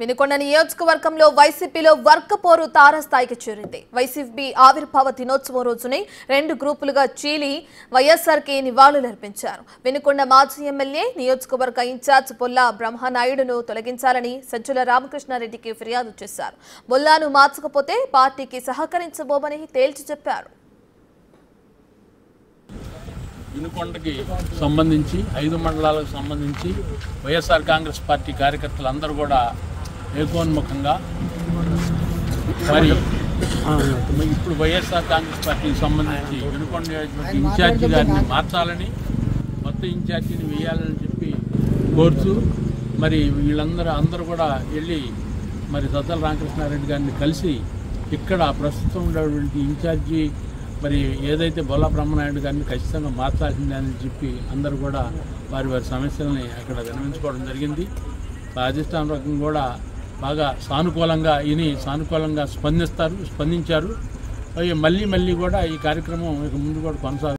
వినుకొండ నియోజకవర్గంలో వైసీపీలో వర్గపోరు తారస్థాయికి చేరింది. వైసీపీ ఆవిర్భావ దినోత్సవం రోజునే 2 గ్రూపులుగా చీలి వైఎస్ఆర్కి నివాళులర్పించారు. వినుకొండ మాజీ ఎమ్మెల్యే నియోజకవర్గ ఇన్ఛార్జ్ బొల్లా బ్రహ్మనాయుడును తొలగించాలని సజ్జల రామకృష్ణారెడ్డికి ఫిర్యాదు చేశారు. బొల్లాను మార్చకపోతే పార్టీకి సహకరించబోమని తేల్చి చెప్పారు. వినుకొండకి సంబంధించి 5 మండలాలకు సంబంధించి వైఎస్ఆర్ కాంగ్రెస్ పార్టీ కార్యకర్తలందరూ కూడా ఏకోన్ముఖంగా మరి ఇప్పుడు వైఎస్ఆర్ కాంగ్రెస్ పార్టీకి సంబంధించి వినుకొండ నియోజకవర్గ ఇన్ఛార్జి గారిని మార్చాలని, మొత్తం ఇన్ఛార్జిని వేయాలని చెప్పి కోరుతూ మరి అందరూ కూడా వెళ్ళి మరి సజ్జల రామకృష్ణారెడ్డి గారిని కలిసి ఇక్కడ ప్రస్తుతం ఉన్నటువంటి ఇన్ఛార్జి మరి ఏదైతే బొల్లా బ్రహ్మనాయుడు గారిని ఖచ్చితంగా మార్చాల్సిందని చెప్పి అందరూ కూడా వారి సమస్యలని అక్కడ విన్నవించుకోవడం జరిగింది. అధిష్టాన వర్గం కూడా బాగా సానుకూలంగా స్పందించారు. మళ్ళీ కూడా ఈ కార్యక్రమం ఇక ముందు కూడా కొనసాగుతుంది.